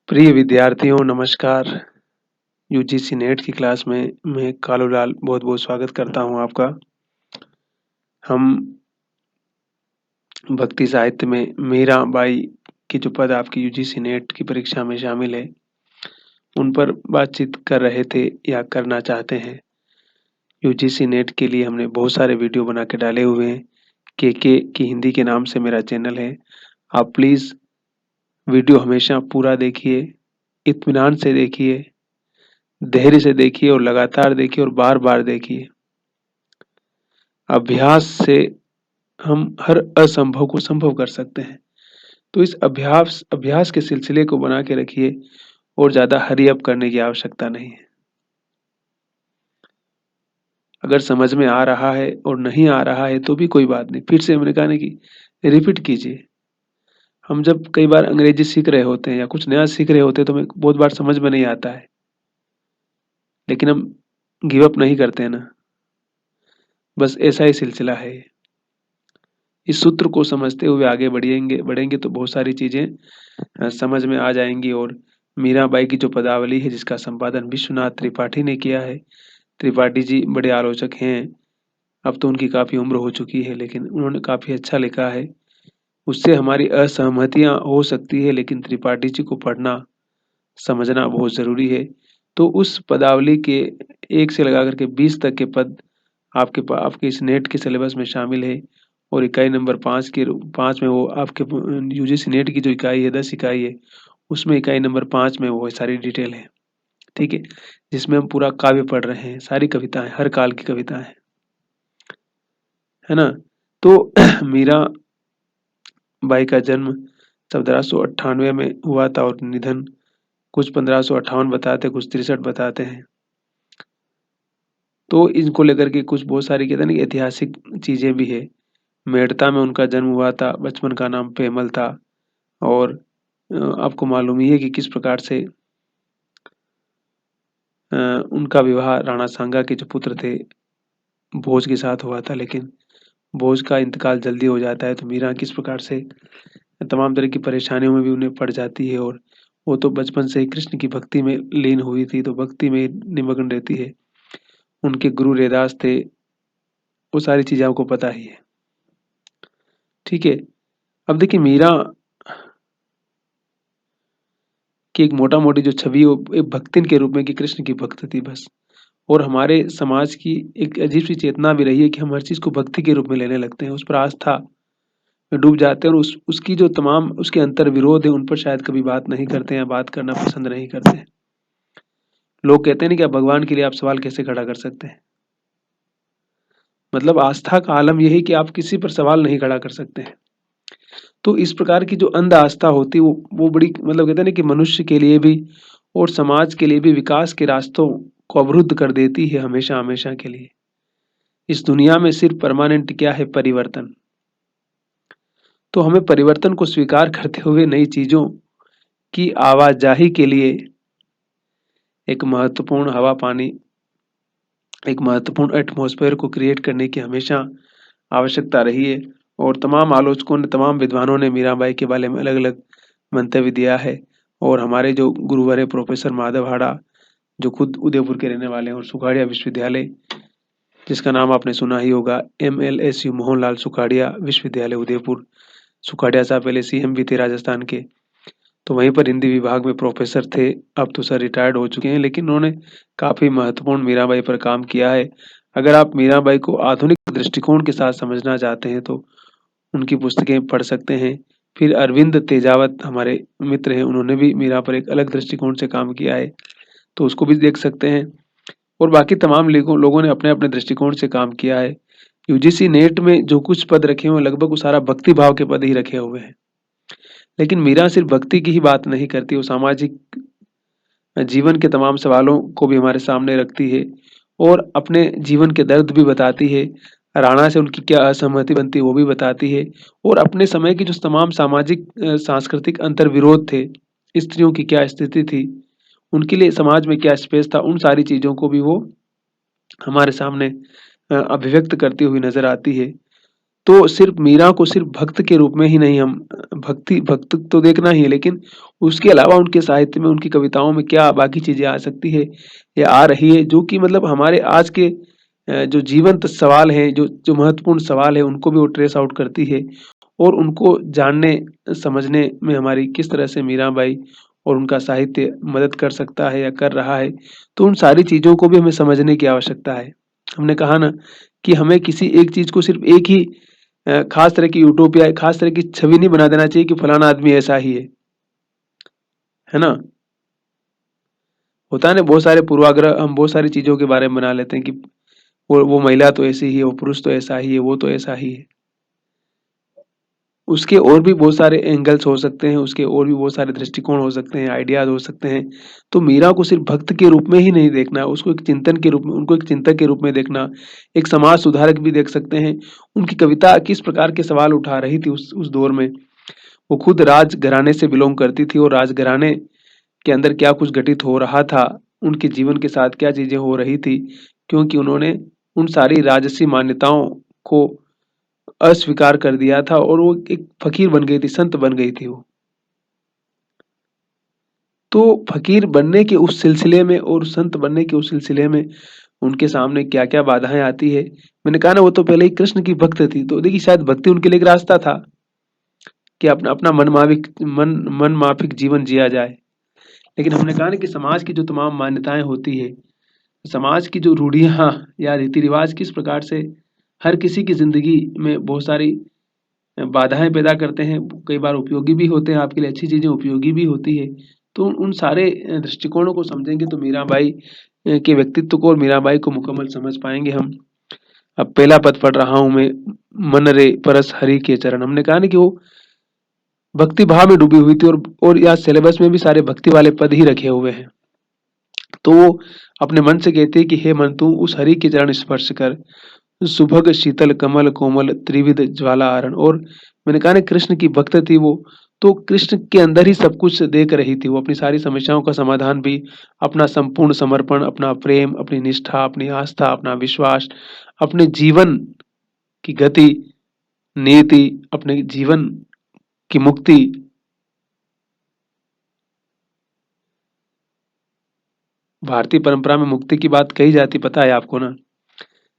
प्रिय विद्यार्थियों नमस्कार। यूजीसी नेट की क्लास में मैं कालूलाल बहुत-बहुत स्वागत करता हूँ आपका। हम भक्ति साहित्य में मीराबाई के जो पद आपकी यूजीसी नेट की परीक्षा में शामिल है, उन पर बातचीत कर रहे थे या करना चाहते हैं। यूजीसी नेट के लिए हमने बहुत सारे वीडियो बना के डाले हुए हैं। केके की हिंदी के नाम से मेरा चैनल है। आप प्लीज़ वीडियो हमेशा पूरा देखिए, इत्मीनान से देखिए, धैर्य से देखिए और लगातार देखिए और बार-बार देखिए। अभ्यास से हम हर असंभव को संभव कर सकते हैं। तो इस अभ्यास अभ्यास के सिलसिले को बना के रखिए और ज़्यादा हरी अप करने की आवश्यकता नहीं है। अगर समझ में आ रहा है और नहीं आ रहा है तो भी कोई बात नहीं, फिर से हमने कहा ना कि रिपीट कीजिए। हम जब कई बार अंग्रेजी सीख रहे होते हैं या कुछ नया सीख रहे होते हैं तो हमें बहुत बार समझ में नहीं आता है, लेकिन हम गिव अप नहीं करते हैं ना, बस ऐसा ही सिलसिला है। इस सूत्र को समझते हुए आगे बढ़ेंगे बढ़ेंगे तो बहुत सारी चीज़ें समझ में आ जाएँगी। और मीराबाई की जो पदावली है जिसका संपादन विश्वनाथ त्रिपाठी ने किया है। त्रिपाठी जी बड़े आलोचक हैं, अब तो उनकी काफ़ी उम्र हो चुकी है लेकिन उन्होंने काफ़ी अच्छा लिखा है। उससे हमारी असहमतियाँ हो सकती है लेकिन त्रिपाठी जी को पढ़ना, समझना बहुत ज़रूरी है। तो उस पदावली के 1 से लगा कर के 20 तक के पद आपके इस नेट के सिलेबस में शामिल है। और इकाई नंबर 5 में वो आपके यूजीसी नेट की जो इकाई है 10 इकाई है, उसमें इकाई नंबर 5 में वो सारी डिटेल है, ठीक है? जिसमें हम पूरा काव्य पढ़ रहे हैं, सारी कविताएँ, हर काल की कविताएँ, है ना? तो मीराबाई का जन्म 1798 में हुआ था और निधन कुछ 1558 बताते हैं, कुछ 63 बताते हैं। तो इनको लेकर के कुछ बहुत सारी कहते हैं ना कि ऐतिहासिक चीज़ें भी है। मेड़ता में उनका जन्म हुआ था, बचपन का नाम पेमल था। और आपको मालूम ही है कि किस प्रकार से उनका विवाह राणा सांगा के जो पुत्र थे, भोज के साथ हुआ था, लेकिन भोज का इंतकाल जल्दी हो जाता है, तो मीरा किस प्रकार से तमाम तरह की परेशानियों में भी उन्हें पड़ जाती है। और वो तो बचपन से ही कृष्ण की भक्ति में लीन हुई थी, तो भक्ति में निमग्न रहती है। उनके गुरु रैदास थे, वो सारी चीज़ें आपको पता ही है, ठीक है? अब देखिए मीरा की एक मोटा-मोटी जो छवि वो एक भक्तिन के रूप में कि कृष्ण की भक्त थी बस। और हमारे समाज की एक अजीब-सी चेतना भी रही है कि हम हर चीज़ को भक्ति के रूप में लेने लगते हैं, उस पर आस्था में डूब जाते हैं और उसकी जो तमाम उसके अंतर्विरोध है, उन पर शायद कभी बात नहीं करते हैं, बात करना पसंद नहीं करते हैं। लोग कहते हैं ना कि आप भगवान के लिए आप सवाल कैसे खड़ा कर सकते हैं? मतलब आस्था का आलम ये है कि आप किसी पर सवाल नहीं खड़ा कर सकते हैं। तो इस प्रकार की जो अंध आस्था होती है वो बड़ी मतलब कहते हैं ना कि मनुष्य के लिए भी और समाज के लिए भी विकास के रास्तों को अवरुद्ध कर देती है हमेशा-हमेशा के लिए। इस दुनिया में सिर्फ परमानेंट क्या है? परिवर्तन। तो हमें परिवर्तन को स्वीकार करते हुए नई चीज़ों की आवाजाही के लिए एक महत्वपूर्ण हवा-पानी, एक महत्वपूर्ण एटमॉस्फेयर को क्रिएट करने की हमेशा आवश्यकता रही है। और तमाम आलोचकों ने, तमाम विद्वानों ने मीराबाई के बारे में अलग-अलग मंतव्य दिया है। और हमारे जो गुरुवर हैं प्रोफेसर माधव हाड़ा, जो खुद उदयपुर के रहने वाले हैं, और सुखाड़िया विश्वविद्यालय जिसका नाम आपने सुना ही होगा, एमएलएसयू मोहनलाल सुखाड़िया विश्वविद्यालय उदयपुर। सुखाड़िया साहब पहले सीएम भी थे राजस्थान के, तो वहीं पर हिंदी विभाग में प्रोफेसर थे। अब तो सर रिटायर्ड हो चुके हैं, लेकिन उन्होंने काफ़ी महत्वपूर्ण मीराबाई पर काम किया है। अगर आप मीराबाई को आधुनिक दृष्टिकोण के साथ समझना चाहते हैं तो उनकी पुस्तकें पढ़ सकते हैं। फिर अरविंद तेजावत हमारे मित्र हैं, उन्होंने भी मीरा पर एक अलग दृष्टिकोण से काम किया है, तो उसको भी देख सकते हैं। और बाकी तमाम लोगों ने अपने-अपने दृष्टिकोण से काम किया है। यूजीसी नेट में जो कुछ पद रखे हुए हैं, लगभग वो सारा भक्ति भाव के पद ही रखे हुए हैं। लेकिन मीरा सिर्फ भक्ति की ही बात नहीं करती, वो सामाजिक जीवन के तमाम सवालों को भी हमारे सामने रखती है और अपने जीवन के दर्द भी बताती है। राणा से उनकी क्या असहमति बनती है वो भी बताती है। और अपने समय की जो तमाम सामाजिक सांस्कृतिक अंतर्विरोध थे, स्त्रियों की क्या स्थिति थी, उनके लिए समाज में क्या स्पेस था, उन सारी चीज़ों को भी वो हमारे सामने अभिव्यक्त करती हुई नज़र आती है। तो सिर्फ मीरा को सिर्फ भक्त के रूप में ही नहीं हम भक्त तो देखना ही है, लेकिन उसके अलावा उनके साहित्य में, उनकी कविताओं में क्या बाकी चीजें आ सकती है या आ रही है, जो कि मतलब हमारे आज के जो जीवंत सवाल हैं, जो जो महत्वपूर्ण सवाल है, उनको भी वो ट्रेस आउट करती है और उनको जानने समझने में हमारी किस तरह से मीराबाई और उनका साहित्य मदद कर सकता है या कर रहा है। तो उन सारी चीजों को भी हमें समझने की आवश्यकता है। हमने कहा ना कि हमें किसी एक चीज को सिर्फ एक ही खास तरह की यूटोपिया, खास तरह की छवि नहीं बना देना चाहिए कि फलाना आदमी ऐसा ही है ना? होता है ना, बहुत सारे पूर्वाग्रह हम बहुत सारी चीजों के बारे में बना लेते हैं कि वो महिला तो ऐसी ही है, वो पुरुष तो ऐसा ही है, वो तो ऐसा ही है। उसके और भी बहुत सारे एंगल्स हो सकते हैं, उसके और भी बहुत सारे दृष्टिकोण हो सकते हैं, आइडियाज हो सकते हैं। तो मीरा को सिर्फ भक्त के रूप में ही नहीं देखना, उसको एक चिंतन के रूप में, उनको एक चिंतक के रूप में देखना, एक समाज सुधारक भी देख सकते हैं। उनकी कविता किस प्रकार के सवाल उठा रही थी उस दौर में। वो खुद राजघराने से बिलोंग करती थी और राजघराने के अंदर क्या कुछ घटित हो रहा था, उनके जीवन के साथ क्या चीजें हो रही थी, क्योंकि उन्होंने उन सारी राजसी मान्यताओं को अस्वीकार कर दिया था और वो एक फकीर बन गई थी, संत बन गई थी वो। तो फकीर बनने के उस सिलसिले में और संत बनने के उस सिलसिले में उनके सामने क्या-क्या बाधाएं आती है। मैंने कहा ना, वो तो पहले ही कृष्ण की भक्त थी, तो देखिए शायद भक्ति उनके लिए एक रास्ता था कि अपना अपना मन माफिक जीवन जिया जाए। लेकिन हमने कहा ना कि समाज की जो तमाम मान्यताएं होती है, समाज की जो रूढ़ियां या रीति रिवाज किस प्रकार से हर किसी की जिंदगी में बहुत सारी बाधाएं पैदा करते हैं, कई बार उपयोगी भी होते हैं, आपके लिए अच्छी चीजें उपयोगी भी होती है। तो उन सारे दृष्टिकोणों को समझेंगे तो मीराबाई के व्यक्तित्व को और मीराबाई को मुकम्मल समझ पाएंगे हम। अब पहला पद पढ़ रहा हूं मैं, मन रे परस हरि के चरण। हमने कहा ना कि वो भक्ति भाव में डूबी हुई थी और यहाँ सिलेबस में भी सारे भक्ति वाले पद ही रखे हुए हैं। तो वो अपने मन से कहते हैं कि हे मन, तू उस हरि के चरण स्पर्श कर, सुभग शीतल कमल कोमल त्रिविध ज्वाला हरण। और मैंने कहा ना, कृष्ण की भक्त थी वो, तो कृष्ण के अंदर ही सब कुछ देख रही थी वो, अपनी सारी समस्याओं का समाधान भी, अपना संपूर्ण समर्पण, अपना प्रेम, अपनी निष्ठा, अपनी आस्था, अपना विश्वास, अपने जीवन की गति, नीति, अपने जीवन की मुक्ति। भारतीय परंपरा में मुक्ति की बात कही जाती, पता है आपको ना?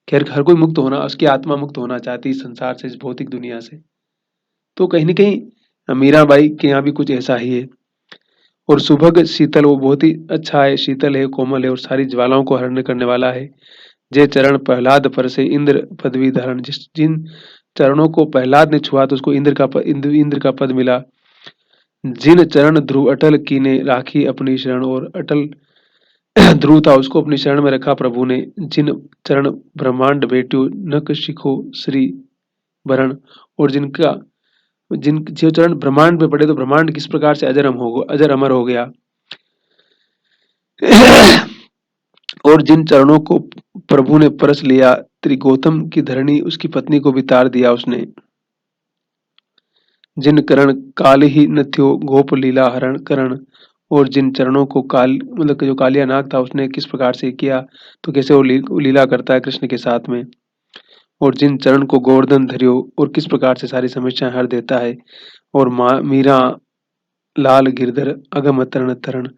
खैर, हर कोई मुक्त होना, उसकी आत्मा मुक्त होना चाहती है इस संसार से, इस भौतिक दुनिया से। तो कहीं न कहीं मीराबाई के यहाँ भी कुछ ऐसा ही है। और सुभग शीतल, वो बहुत ही अच्छा है, शीतल है, कोमल है और सारी ज्वालाओं को हरण करने वाला है। जे चरण प्रहलाद पर से इंद्र पदवी धारण। जिन चरणों को प्रहलाद ने छुआ तो उसको इंद्र का पद मिला। जिन चरण ध्रुव अटल कीने राखी अपनी शरण। और अटल ध्रुव था, उसको अपनी शरण में रखा प्रभु ने। जिन चरण ब्रह्मांड बेट्यो नक शिखो श्री भरण। और जिनका जिन जो चरण ब्रह्मांड पे पड़े तो ब्रह्मांड किस प्रकार से अजर अमर हो गया। और जिन चरणों को प्रभु ने परस लिया, त्रिगोतम की धरणी उसकी पत्नी को भी तार दिया उसने। जिन करण काल ही न थ्यो गोप लीला हरण करण। और जिन चरणों को काल, मतलब कि जो कालिया नाग था, उसने किस प्रकार से किया, तो कैसे वो लीला करता है कृष्ण के साथ में। और जिन चरण को गोवर्धन धरियो, और किस प्रकार से सारी समस्याएं हर देता है। और माँ मीरा लाल गिरधर अगम तरण तरण।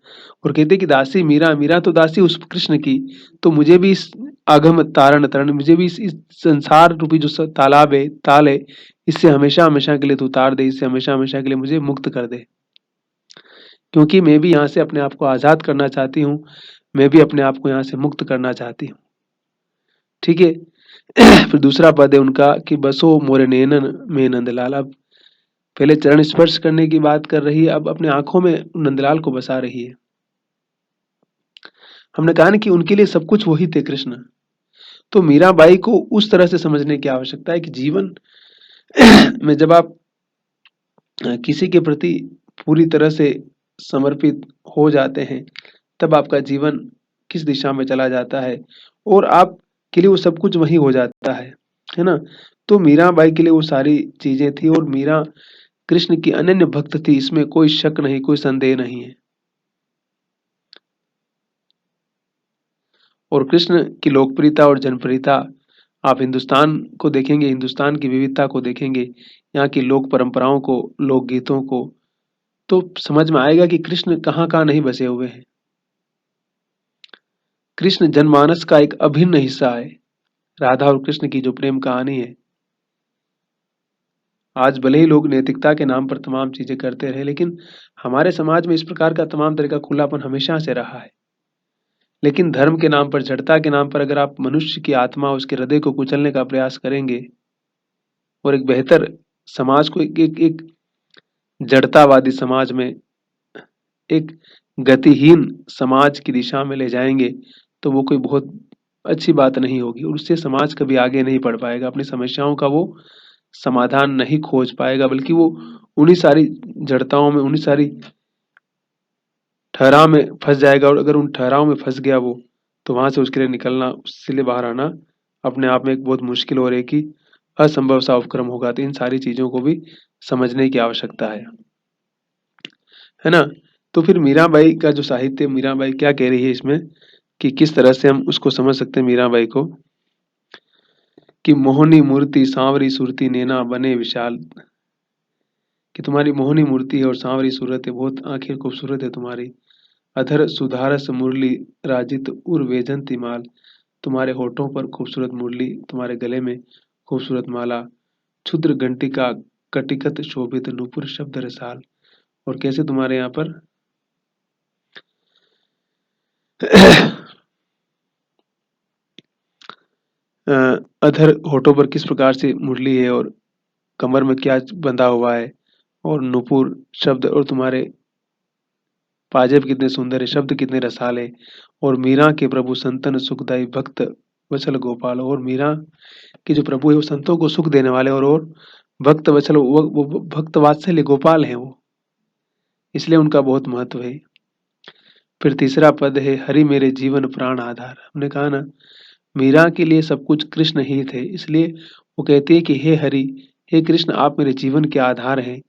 और कहते कि दासी मीरा, मीरा तो दासी उस कृष्ण की, तो मुझे भी इस अगम तारण तरण, मुझे भी इस संसार रूपी जो तालाब है, ताल है, इससे हमेशा हमेशा के लिए तू उतार दे, इससे हमेशा हमेशा के लिए मुझे मुक्त कर दे। क्योंकि मैं भी यहाँ से अपने आप को आजाद करना चाहती हूँ, मैं भी अपने आप को यहाँ से मुक्त करना चाहती हूँ। ठीक है। फिर दूसरा पद है उनका कि बसो मोरे नैनन में नंदलाल। अब पहले चरण स्पर्श करने की बात कर रही है, अब अपने आंखों में नंदलाल को बसा रही है। हमने कहा ना कि उनके लिए सब कुछ वही थे कृष्ण। तो मीराबाई को उस तरह से समझने की आवश्यकता है कि जीवन में जब आप किसी के प्रति पूरी तरह से समर्पित हो जाते हैं, तब आपका जीवन किस दिशा में चला जाता है और आपके लिए वो सब कुछ वही हो जाता है ना? तो मीराबाई के लिए वो सारी चीजें थी और मीरा कृष्ण की अनन्य भक्त थी, इसमें कोई शक नहीं, कोई संदेह नहीं है। और कृष्ण की लोकप्रियता और जनप्रियता आप हिंदुस्तान को देखेंगे, हिंदुस्तान की विविधता को देखेंगे, यहाँ की लोक परंपराओं को, लोकगीतों को, तो समझ में आएगा कि कृष्ण कहाँ-कहाँ नहीं बसे हुए हैं। कृष्ण जनमानस का एक अभिन्न हिस्सा है। राधा और कृष्ण की जो प्रेम कहानी है, आज भले ही लोग नैतिकता के नाम पर तमाम चीजें करते रहे, लेकिन हमारे समाज में इस प्रकार का तमाम तरह का खुलापन हमेशा से रहा है। लेकिन धर्म के नाम पर, जड़ता के नाम पर अगर आप मनुष्य की आत्मा, उसके हृदय को कुचलने का प्रयास करेंगे और एक बेहतर समाज को एक जड़तावादी समाज में, एक गतिहीन समाज की दिशा में ले जाएंगे, तो वो कोई बहुत अच्छी बात नहीं होगी और उससे समाज कभी आगे नहीं बढ़ पाएगा। अपनी समस्याओं का वो समाधान नहीं खोज पाएगा, बल्कि वो उन्हीं सारी जड़ताओं में, उन्हीं सारी ठहराव में फंस जाएगा। और अगर उन ठहराव में फंस गया वो, तो वहां से उसके लिए निकलना, उससे लिए बाहर आना अपने आप में एक बहुत मुश्किल और एक ही असंभव सा उपक्रम होगा। तो इन सारी चीजों को भी समझने की आवश्यकता है ना। तो फिर मीराबाई का जो साहित्य, मीराबाई क्या कह रही है इसमें, कि किस तरह से हम उसको समझ सकते हैं मीराबाई को, कि मोहनी मूर्ति सांवरी सुरती नैना बने विशाल, कि तुम्हारी मोहनी मूर्ति है और सांवरी सूरत है, बहुत आंखें खूबसूरत है तुम्हारी। अधर सुधारस मुरली राजित उर वेजंती माल, तुम्हारे होठों पर खूबसूरत मुरली, तुम्हारे गले में खूबसूरत माला। क्षुद्र घंटिका कटिकत शोभित नूपुर शब्द रसाल, और कैसे तुम्हारे यहाँ पर अधर होठों पर किस प्रकार से मुरली है, और कमर में क्या बंधा हुआ है, और नुपुर शब्द, और तुम्हारे पाजेब कितने सुंदर है, शब्द कितने रसाल है। और मीरा के प्रभु संतन सुखदाई भक्त वचल गोपाल, और मीरा के जो प्रभु है वो संतों को सुख देने वाले, और भक्त वचल, वो भक्त वात्सल्य गोपाल हैं वो, इसलिए उनका बहुत महत्व है। फिर तीसरा पद है हरि मेरे जीवन प्राण आधार। हमने कहा ना, मीरा के लिए सब कुछ कृष्ण ही थे, इसलिए वो कहती है कि हे हरि, हे कृष्ण, आप मेरे जीवन के आधार हैं।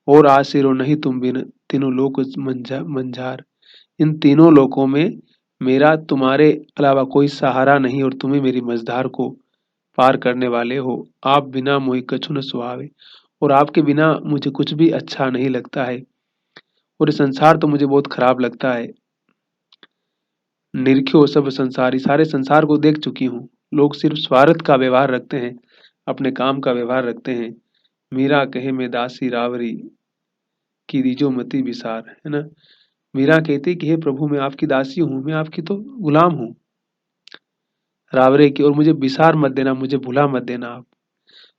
और आसिरो नहीं तुम बिन तीनों लोक मंझार, इन तीनों लोकों में मेरा तुम्हारे अलावा कोई सहारा नहीं, और तुम्हें मेरी मझधार को पार करने वाले हो। आप बिना मोहि कछु न सुहावे, और आपके बिना मुझे कुछ भी अच्छा नहीं लगता है, और ये संसार तो मुझे बहुत खराब लगता है। निरख्यो सब संसारी, सारे संसार को देख चुकी हूँ। लोग सिर्फ स्वार्थ का व्यवहार रखते हैं, अपने काम का व्यवहार रखते हैं। मीरा कहे मैं दासी रावरी की रिजो मति विसार, है ना। मीरा कहती कि हे प्रभु, मैं आपकी दासी हूँ, मैं आपकी तो गुलाम हूँ रावरे की, और मुझे विसार मत देना, मुझे भुला मत देना आप।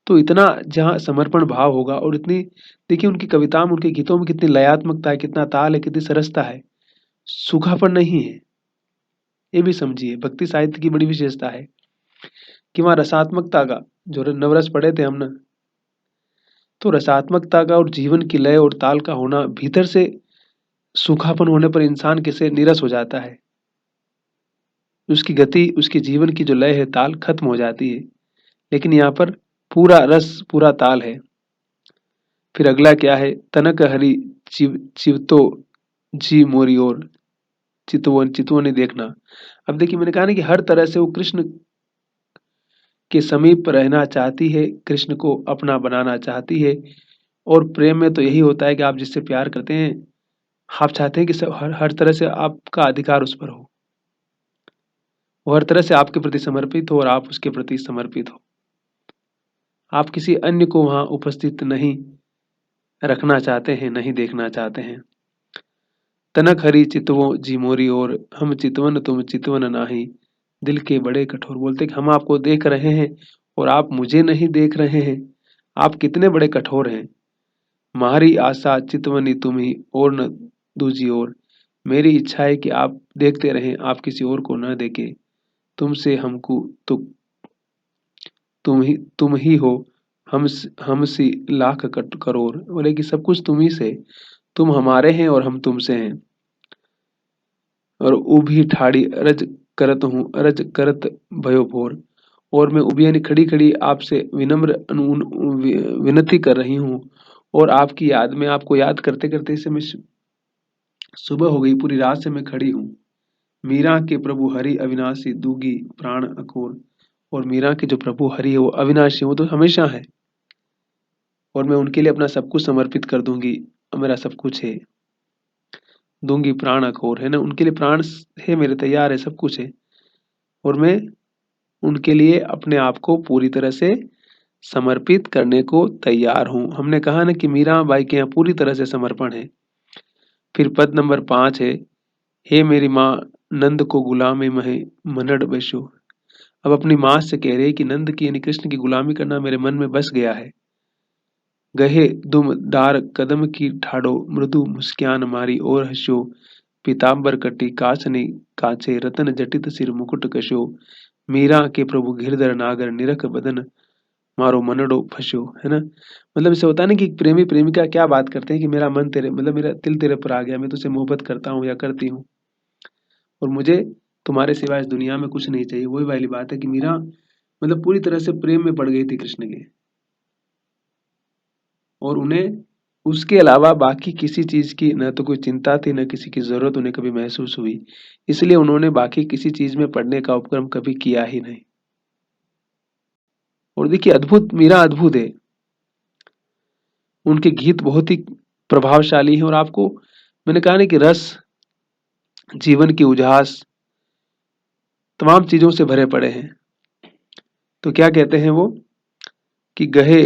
तो इतना जहाँ समर्पण भाव होगा, और इतनी, देखिए उनकी कविता में, उनके गीतों में कितनी लयात्मकता है, कितना ताल है, कितनी सरसता है, सूखापन नहीं है। ये भी समझिए, भक्ति साहित्य की बड़ी विशेषता है कि वहाँ रसात्मकता का, जो नवरस पढ़े थे हम ना, तो रसात्मकता का और जीवन की लय और ताल का होना, भीतर से सूखापन होने पर इंसान कैसे नीरस हो जाता है, उसकी गति, उसके जीवन की जो लय है, ताल खत्म हो जाती है। लेकिन यहाँ पर पूरा रस, पूरा ताल है। फिर अगला क्या है, तनक हरि चिवतो जी मोरी ओर, चितवन चितवन ने देखना। अब देखिए, मैंने कहा ना कि हर तरह से वो कृष्ण के समीप रहना चाहती है, कृष्ण को अपना बनाना चाहती है। और प्रेम में तो यही होता है कि आप जिससे प्यार करते हैं, आप चाहते हैं कि हर तरह से आपका अधिकार उस पर हो, वो हर तरह से आपके प्रति समर्पित हो और आप उसके प्रति समर्पित हो। आप किसी अन्य को वहां उपस्थित नहीं रखना चाहते हैं, नहीं देखना चाहते हैं। तनक हरी चितवो जी मोरी, और हम चितवन तुम चितवन नाही, दिल के बड़े कठोर। बोलते कि हम आपको देख रहे हैं और आप मुझे नहीं देख रहे हैं, आप कितने बड़े कठोर हैं। मारी आशा चितवनी तुम ही और न दूजी ओर, मेरी इच्छा है कि आप देखते रहें, आप किसी और को न देखें। तुमसे हमको तो तुम ही हो, हमसी लाख करोड़। बोले कि सब कुछ तुम ही से, तुम हमारे हैं और हम तुमसे हैं। और उभी ठाड़ी अरज करत हूँ, अरज करत भयो भोर, और मैं उभी यानी खड़ी खड़ी आपसे विनम्र विनती कर रही हूँ। और आपकी याद में, आपको याद करते करते इसे मैं, सुबह हो गई, पूरी रात से मैं खड़ी हूँ। मीरा के प्रभु हरि अविनाशी दूगी प्राण अकोर, और मीरा के जो प्रभु हरि है वो अविनाशी, वो तो हमेशा है, और मैं उनके लिए अपना सब कुछ समर्पित कर दूंगी, मेरा सब कुछ है, दूंगी प्राण अघोर, है ना, उनके लिए प्राण है मेरे, तैयार है, सब कुछ है, और मैं उनके लिए अपने आप को पूरी तरह से समर्पित करने को तैयार हूं। हमने कहा ना कि मीरा बाई के यहाँ पूरी तरह से समर्पण है। फिर पद नंबर 5 है, हे मेरी माँ नंद को गुलाम महे मनड़ बसो। अब अपनी माँ से कह रहे हैं कि नंद की यानी कृष्ण की गुलामी करना मेरे मन में बस गया है। गहे दुम डार कदम की ठाड़ो, मृदु मुस्कान मारी और हंसो, पीताम्बर कटी काचनी काचे, रतन जटित सिर मुकुट कशो, मीरा के प्रभु गिरधर नागर, निरख बदन मारो मनडो फंसो, है ना। मतलब इससे होता है ना कि प्रेमी प्रेमिका क्या बात करते हैं कि मेरा मन तेरे, मतलब मेरा दिल तेरे पर आ गया, मैं तुझसे मोहब्बत करता हूँ या करती हूँ, और मुझे तुम्हारे सिवा इस दुनिया में कुछ नहीं चाहिए। वही वाली बात है कि मीरा मतलब पूरी तरह से प्रेम में पड़ गई थी कृष्ण के, और उन्हें उसके अलावा बाकी किसी चीज की न तो कोई चिंता थी, न किसी की जरूरत उन्हें कभी महसूस हुई, इसलिए उन्होंने बाकी किसी चीज में पढ़ने का उपक्रम कभी किया ही नहीं। और देखिए अद्भुत, मीरा अद्भुत है, उनके गीत बहुत ही प्रभावशाली हैं, और आपको मैंने कहा ना कि रस, जीवन की उजास, तमाम चीजों से भरे पड़े हैं। तो क्या कहते हैं वो कि गहे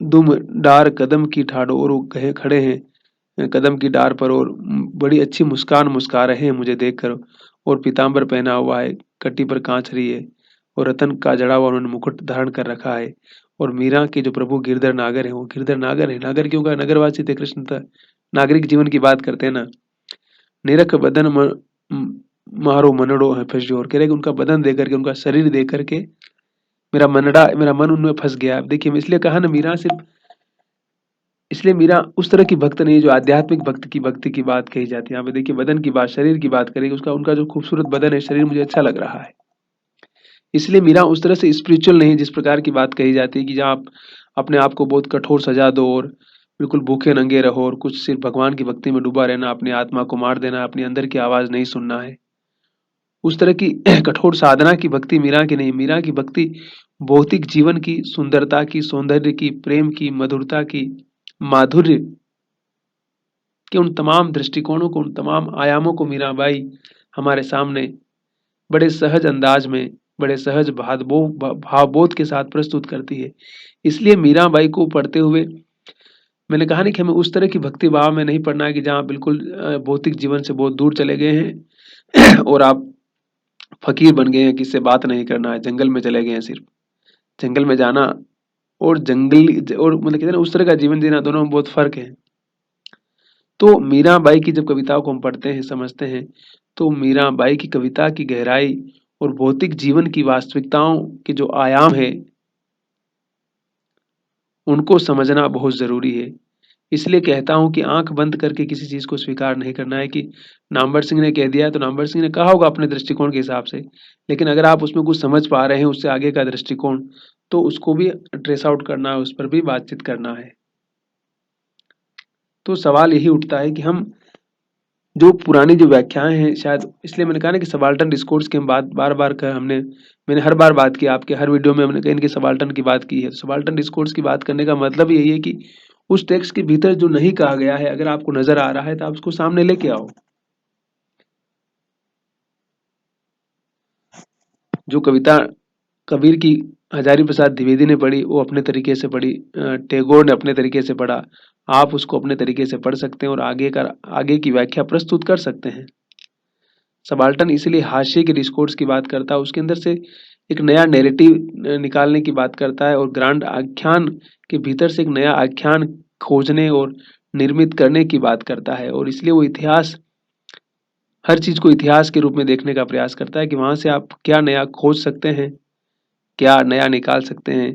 दुम डार कदम की ठाड़ो, और वो गहे खड़े हैं कदम की डार पर, और बड़ी अच्छी मुस्कान मुस्का रहे हैं मुझे देखकर, और पीताम्बर पहना हुआ है, कट्टी पर कांच रही है, और रतन का जड़ा हुआ उन्होंने मुकुट धारण कर रखा है, और मीरा के जो प्रभु गिरधर नागर है, वो गिरधर नागर है, नागर क्यों का, नगरवासी थे कृष्ण, था नागरिक जीवन की बात करते हैं ना। निरख बदन मारो मनड़ो है फंस, और कह रहे कि उनका बदन देख करके, उनका शरीर देख करके मेरा मन उनमें फंस गया। देखिए मैं इसलिए कहा ना, मीरा सिर्फ इसलिए मीरा उस तरह की भक्त नहीं है जो आध्यात्मिक भक्ति की बात कही जाती है। यहाँ पे देखिए बदन की बात, शरीर की बात करेगी, उसका उनका जो खूबसूरत बदन है, शरीर मुझे अच्छा लग रहा है, इसलिए मीरा उस तरह से स्पिरिचुअल नहीं जिस प्रकार की बात कही जाती है कि जहाँ आप अपने आप को बहुत कठोर सजा दो और बिल्कुल भूखे नंगे रहो और कुछ सिर्फ भगवान की भक्ति में डूबा रहना, अपनी आत्मा को मार देना, अपनी अंदर की आवाज नहीं सुनना है। उस तरह की कठोर साधना की भक्ति मीरा की नहीं। मीरा की भक्ति भौतिक जीवन की सुंदरता की, सौंदर्य की, प्रेम की, मधुरता की, माधुर्य के उन तमाम दृष्टिकोणों को, उन तमाम आयामों को मीराबाई हमारे सामने बड़े सहज अंदाज में, बड़े सहज भावबोध के साथ प्रस्तुत करती है। इसलिए मीराबाई को पढ़ते हुए मैंने कहा नहीं कि हमें उस तरह की भक्ति भाव में नहीं पढ़ना है कि जहाँ बिल्कुल भौतिक जीवन से बहुत दूर चले गए हैं और आप फकीर बन गए हैं, किससे बात नहीं करना है, जंगल में चले गए हैं, सिर्फ जंगल में जाना और जंगली और मतलब कहते हैं ना उस तरह का जीवन जीना, दोनों में बहुत फर्क है। तो मीराबाई की जब कविताओं को हम पढ़ते हैं, समझते हैं, तो मीराबाई की कविता की गहराई और भौतिक जीवन की वास्तविकताओं के जो आयाम है उनको समझना बहुत जरूरी है। इसलिए कहता हूं कि आंख बंद करके किसी चीज को स्वीकार नहीं करना है कि नामवर सिंह ने कह दिया तो नामवर सिंह ने कहा होगा अपने दृष्टिकोण के हिसाब से, लेकिन अगर आप उसमें कुछ समझ पा रहे हैं उससे आगे का दृष्टिकोण, तो उसको भी ट्रेस आउट करना है, उस पर भी बातचीत करना है। तो सवाल यही उठता है कि हम जो पुरानी जो व्याख्याएं हैं, शायद इसलिए मैंने कहा ना कि सबाल्टर्न डिस्कोर्स की हम बात बार बार कर हमने मैंने हर बार बात की, आपके हर वीडियो में हमने कहीं इनकी सबाल्टर्न की बात की है। तो सबाल्टर्न डिस्कोर्स की बात करने का मतलब यही है कि उस टेक्स्ट के भीतर जो नहीं कहा गया है, अगर आपको नजर आ रहा है तो आप उसको सामने लेके आओ। जो कविता कबीर की हजारी प्रसाद द्विवेदी ने पढ़ी वो अपने तरीके से पढ़ी, टैगोर ने अपने तरीके से पढ़ा, आप उसको अपने तरीके से पढ़ सकते हैं और आगे की व्याख्या प्रस्तुत कर सकते हैं। सबाल्टर्न इसीलिए हाशिए के डिस्कोर्स की बात करता है, उसके अंदर से एक नया नैरेटिव निकालने की बात करता है और ग्रांड आख्यान के भीतर से एक नया आख्यान खोजने और निर्मित करने की बात करता है। और इसलिए वो इतिहास, हर चीज को इतिहास के रूप में देखने का प्रयास करता है कि वहां से आप क्या नया खोज सकते हैं, क्या नया निकाल सकते हैं।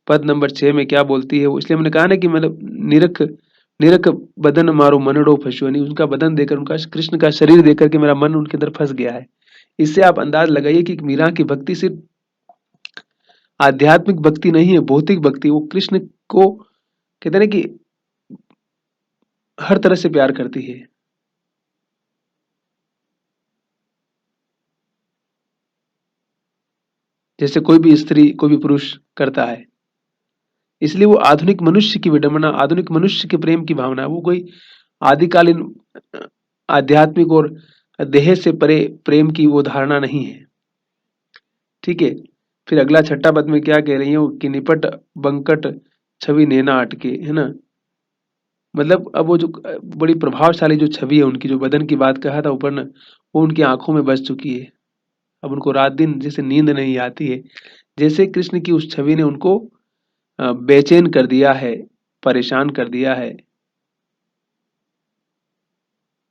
पद नंबर 6 में क्या बोलती है वो, इसलिए मैंने कहा ना कि मतलब निरख निरख बदन मारो मनड़ो फंसो, यानी उनका बदन देकर, उनका कृष्ण का शरीर देकर के मेरा मन उनके अंदर फंस गया है। इससे आप अंदाज लगाइए कि मीरा की भक्ति सिर्फ आध्यात्मिक भक्ति नहीं है, भौतिक भक्ति। वो कृष्ण को कहते हैं ना कि हर तरह से प्यार करती है। जैसे कोई भी स्त्री कोई भी पुरुष करता है। इसलिए वो आधुनिक मनुष्य की विडंबना, आधुनिक मनुष्य के प्रेम की भावना है। वो कोई आदिकालीन आध्यात्मिक और देह से परे प्रेम की वो धारणा नहीं है। ठीक है। फिर अगला छठा पद में क्या कह रही है कि निपट बंकट छवि नैना अटके, है ना। मतलब अब वो जो बड़ी प्रभावशाली जो छवि है उनकी, जो बदन की बात कहा था ऊपर ना, वो उनकी आंखों में बस चुकी है। अब उनको रात दिन जैसे नींद नहीं आती है, जैसे कृष्ण की उस छवि ने उनको बेचैन कर दिया है, परेशान कर दिया है।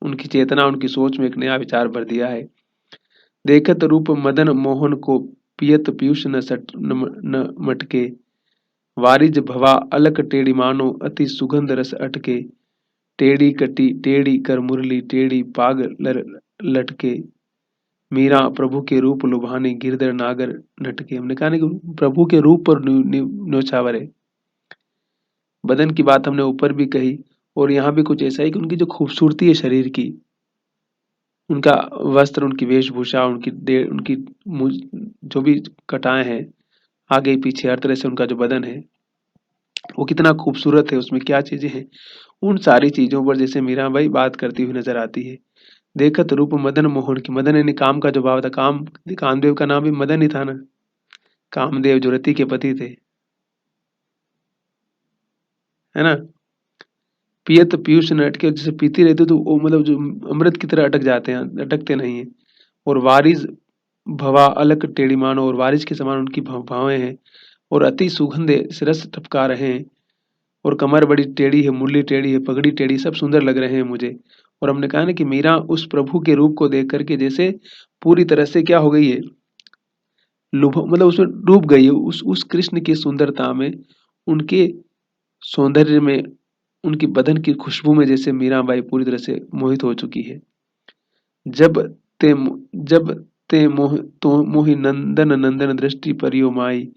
उनकी चेतना, उनकी सोच में एक नया विचार भर दिया है। देखत रूप मदन मोहन को पियत पीयूष न मटके, वारिज भवा अलक टेढ़ी मानो अति सुगंध रस अटके, टेढ़ी कटी टेढ़ी कर मुरली टेढ़ी पाग लटके, मीरा प्रभु के रूप लुभाने गिरधर नागर नटके। हमने कहा ना कि प्रभु के रूप पर न्योछावर है। बदन की बात हमने ऊपर भी कही, और यहाँ भी कुछ ऐसा है कि उनकी जो खूबसूरती है शरीर की, उनका वस्त्र, उनकी वेशभूषा, उनकी जो भी कटाएं हैं आगे पीछे, हर तरह से उनका जो बदन है वो कितना खूबसूरत है, उसमें क्या चीजें हैं, उन सारी चीजों पर जैसे मीराबाई बात करती हुई नजर आती है। देखत रूप मदन मोहन की, मदन यानी काम का जो भाव था, कामदेव का नाम भी मदन ही था ना। कामदेव जो रति के पति थे, है ना। पियत पीयूष न अटके, जैसे पीती रहती तो वो मतलब जो अमृत की तरह अटक जाते हैं, अटकते नहीं है। और वारिज भवा अलक टेढ़ी मानो, और वारिज के समान उनकी भावें हैं, और अति सुगंध से रस टपका रहे हैं। और कमर बड़ी टेढ़ी है, मुरली टेढ़ी है, पगड़ी टेढ़ी, सब सुंदर लग रहे हैं मुझे। और हमने कहा ना कि मीरा उस प्रभु के रूप को देख करके जैसे पूरी तरह से क्या हो गई है, लुभ मतलब उसमें डूब गई है, उस कृष्ण की सुंदरता में, उनके सौंदर्य में, उनकी बदन की खुशबू में जैसे मीराबाई पूरी तरह से मोहित हो चुकी है। जब ते जब ते मोहि नंदन नंदन दृष्टि परियो माई,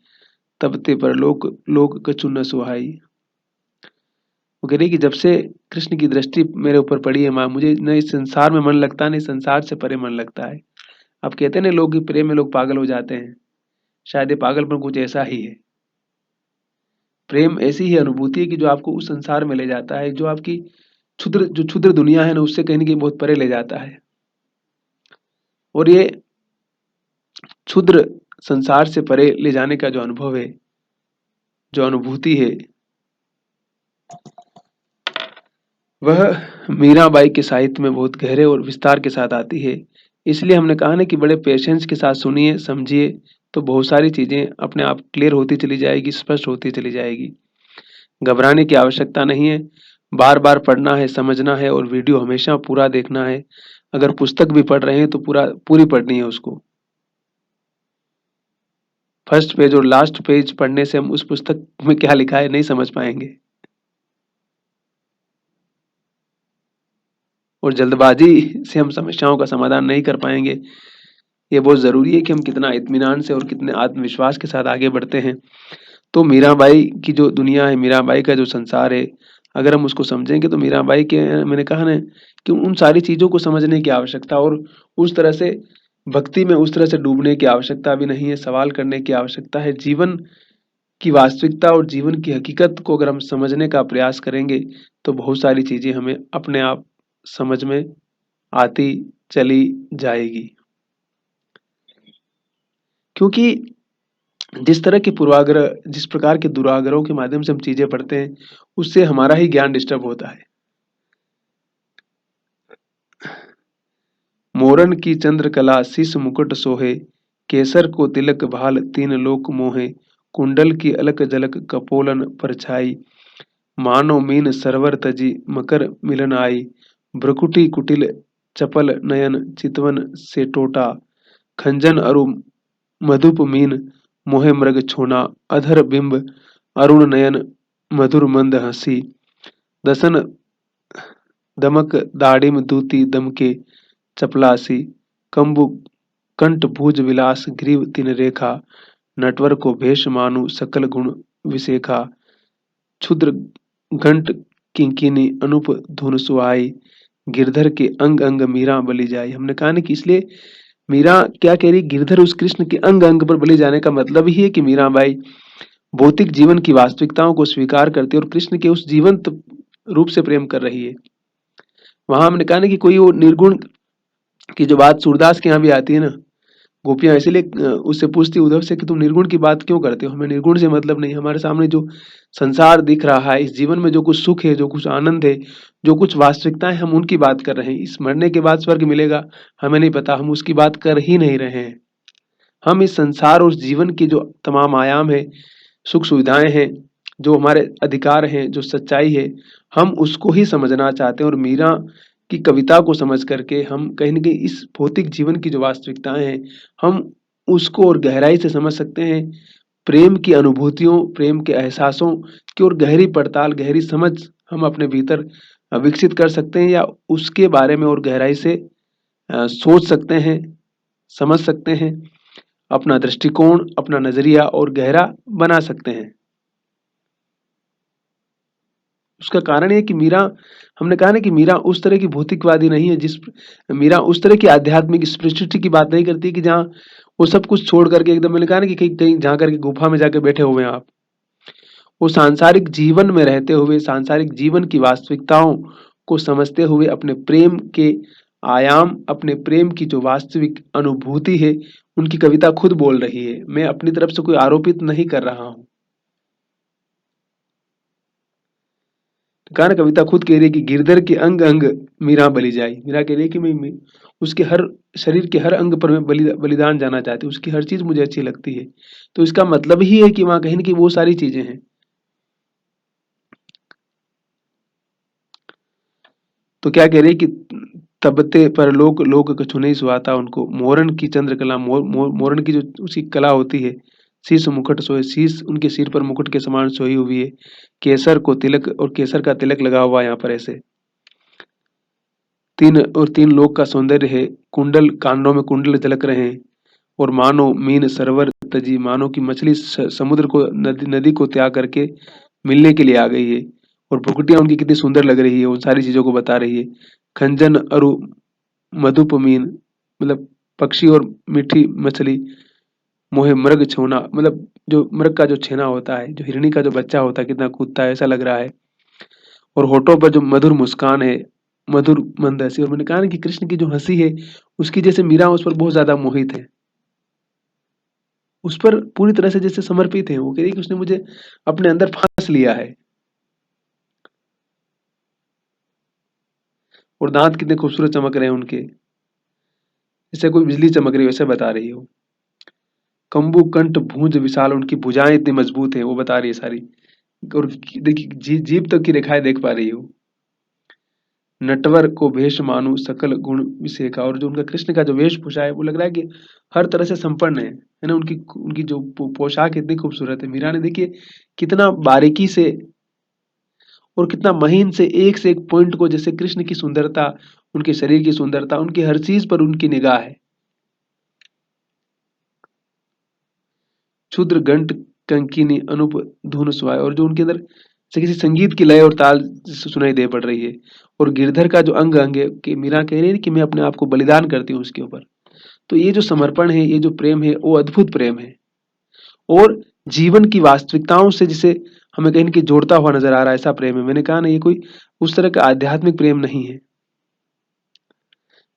तब ते पर लोक लोक कछु न सुहाई। वो कह रही कि जब से कृष्ण की दृष्टि मेरे ऊपर पड़ी है माँ, मुझे न इस संसार में मन लगता, नहीं संसार से परे मन लगता है। अब कहते हैं ना लोग कि प्रेम में लोग पागल हो जाते हैं, शायद ये पागलपन कुछ ऐसा ही है। प्रेम ऐसी ही अनुभूति है कि जो आपको उस संसार में ले जाता है, जो आपकी क्षुद्र दुनिया है ना, उससे कहीं ना कहीं बहुत परे ले जाता है। और ये क्षुद्र संसार से परे ले जाने का जो अनुभव है, जो अनुभूति है, वह मीराबाई के साहित्य में बहुत गहरे और विस्तार के साथ आती है। इसलिए हमने कहा ना कि बड़े पेशेंस के साथ सुनिए, समझिए, तो बहुत सारी चीजें अपने आप क्लियर होती चली जाएगी, स्पष्ट होती चली जाएगी। घबराने की आवश्यकता नहीं है। बार बार पढ़ना है, समझना है, और वीडियो हमेशा पूरा देखना है। अगर पुस्तक भी पढ़ रहे हैं तो पूरी पढ़नी है उसको। फर्स्ट पेज और लास्ट पेज पढ़ने से हम उस पुस्तक में क्या लिखा है नहीं समझ पाएंगे, और जल्दबाजी से हम समस्याओं का समाधान नहीं कर पाएंगे। ये बहुत जरूरी है कि हम कितना इत्मीनान से और कितने आत्मविश्वास के साथ आगे बढ़ते हैं। तो मीराबाई की जो दुनिया है, मीराबाई का जो संसार है, अगर हम उसको समझेंगे तो मीराबाई के, मैंने कहा ना कि उन सारी चीजों को समझने की आवश्यकता, और उस तरह से भक्ति में उस तरह से डूबने की आवश्यकता भी नहीं है। सवाल करने की आवश्यकता है। जीवन की वास्तविकता और जीवन की हकीकत को अगर हम समझने का प्रयास करेंगे तो बहुत सारी चीजें हमें अपने आप समझ में आती चली जाएगी। क्योंकि जिस तरह के पूर्वाग्रह, जिस प्रकार के दुराग्रहों के माध्यम से हम चीजें पढ़ते हैं, उससे हमारा ही ज्ञान डिस्टर्ब होता है। मोरन की चंद्रकला शीश मुकुट सोहे, केसर को तिलक भाल तीन लोक मोहे, कुंडल की अलक झलक कपोलन पर छाई, मानो मीन सरवर तजी मकर मिलन आई, भ्रकुटी कुटिल चपल नयन चितवन से टोटा, खंजन अरु मधुप मीन मोहे मृग छोना, अधर बिंब अरुण नयन मधुर मंद हंसी, दसन दमक दाड़िम दूती दमके चपलासी, कंबु कंठ भुज विलास ग्रीव तिन रेखा, नटवर को भेष मानु सकल गुण विसेखा, क्षुद्र घंट किंकिनी अनुप धुन सुहाई, गिरधर के अंग अंग मीरा बलि जाई। हमने कहा ना कि इसलिए मीरा क्या कह रही, गिरधर उस कृष्ण के अंग अंग पर बलि जाने का मतलब ही है कि मीराबाई भौतिक जीवन की वास्तविकताओं को स्वीकार करती है और कृष्ण के उस जीवंत रूप से प्रेम कर रही है। वहां हमने कहा ना कि कोई वो निर्गुण की जो बात सूरदास के यहाँ भी आती है ना, गोपियां इसीलिए उससे पूछती उद्धव से कि तुम निर्गुण की बात क्यों करते हो, हमें निर्गुण से मतलब नहीं, हमारे सामने जो संसार दिख रहा है, इस जीवन में जो कुछ सुख है, जो कुछ आनंद है, जो कुछ वास्तविकता है, हम उनकी बात कर रहे हैं। इस मरने के बाद स्वर्ग मिलेगा हमें नहीं पता, हम उसकी बात कर ही नहीं रहे हैं। हम इस संसार और जीवन की जो तमाम आयाम है, सुख सुविधाएं हैं, जो हमारे अधिकार हैं, जो सच्चाई है, हम उसको ही समझना चाहते हैं। और मीरा की कविता को समझ करके हम कहीं ना कहीं इस भौतिक जीवन की जो वास्तविकताएं हैं, हम उसको और गहराई से समझ सकते हैं। प्रेम की अनुभूतियों, प्रेम के एहसासों की और गहरी पड़ताल, गहरी समझ हम अपने भीतर विकसित कर सकते हैं, या उसके बारे में और गहराई से सोच सकते हैं, समझ सकते हैं, अपना दृष्टिकोण, अपना नजरिया और गहरा बना सकते हैं। उसका कारण ये कि मीरा, हमने कहा ना कि मीरा उस तरह की भौतिकवादी नहीं है, मीरा उस तरह की आध्यात्मिक स्पिरिचुअलिटी की बात नहीं करती कि जहाँ वो सब कुछ छोड़ करके एकदम, मैंने कहा ना कि कहीं कहीं जा करके गुफा में जाके बैठे हुए हैं आप। वो सांसारिक जीवन में रहते हुए, सांसारिक जीवन की वास्तविकताओं को समझते हुए अपने प्रेम के आयाम, अपने प्रेम की जो वास्तविक अनुभूति है, उनकी कविता खुद बोल रही है। मैं अपनी तरफ से कोई आरोपित नहीं कर रहा हूं। गाना कविता खुद कह रही है कि गिरधर के अंग अंग मीरा बलि जाई। मीरा कह रही है कि मैं उसके हर शरीर के हर अंग पर मैं बलिदान जाना चाहती हूँ, उसकी हर चीज मुझे अच्छी लगती है। तो इसका मतलब ही है कि वहां कहीं ना कहीं वो सारी चीजें हैं। तो क्या कह रही है कि तबते पर लोक लोक कछु नहीं सुहाता उनको, मोरन की चंद्रकला, मोरन की जो उसकी कला होती है, शीश मुकुट सोए, शीश उनके सिर पर मुकुट के समान सोई हुई है, केसर को तिलक, और केसर का तिलक लगा हुआ है यहाँ पर ऐसे, तीन लोक का सौंदर्य है, कुंडल कानों में कुंडल झलक रहे हैं, और मानो मीन सरोवर तजी, मानो की मछली समुद्र को, नदी को त्याग करके मिलने के लिए आ गई है, और भुकुटियां उनकी कितनी सुंदर लग रही है, उन सारी चीजों को बता रही है। खंजन अरु मधुप मीन, मतलब पक्षी और मीठी मछली, मोहे मृग छोना, मतलब जो मृग का जो छेना होता है, जो हिरणी का जो बच्चा होता है, कितना कूदता है ऐसा लग रहा है, और होठों पर जो मधुर मुस्कान है, मधुर मंद हंसी। और मैंने कहा ना कि कृष्ण की जो हंसी है, उसकी जैसे मीरा उस पर बहुत ज्यादा मोहित है, उस पर पूरी तरह से जैसे समर्पित है। वो कह रही कि उसने मुझे अपने अंदर फांस लिया है। और दांत कितने खूबसूरत चमक रहे हैं उनके, जैसे कोई बिजली चमक रही है वैसे बता रही हो। कंबु कंठ भुज विशाल, उनकी भुजाएं इतनी मजबूत है, वो बता रही है सारी। और देखिए जीभ तक की रेखाएं देख पा रही हो। नटवर को भेष मानु सकल गुण विषेका, और जो उनका कृष्ण का जो वेशभूषा है, वो लग रहा है कि हर तरह से संपन्न है ना। उनकी उनकी जो पोशाक इतनी खूबसूरत है। मीरा ने देखिए कितना बारीकी से और कितना महीन से एक पॉइंट को, जैसे कृष्ण की सुंदरता, उनके शरीर की सुंदरता, उनकी हर चीज पर उनकी निगाह है। क्षुद्र घंट कंकिनी अनूप धुन सुहाए, और जो उनके अंदर से किसी संगीत की लय और ताल सुनाई दे पड़ रही है। और गिरधर का जो अंग अंग है, कि मीरा कह रही है कि मैं अपने आप को बलिदान करती हूँ उसके ऊपर। तो ये जो समर्पण है, ये जो प्रेम है, वो अद्भुत प्रेम है, और जीवन की वास्तविकताओं से जिसे हमें कहीं न कहीं जोड़ता हुआ नजर आ रहा है, ऐसा प्रेम है। मैंने कहा ना, ये कोई उस तरह का आध्यात्मिक प्रेम नहीं है।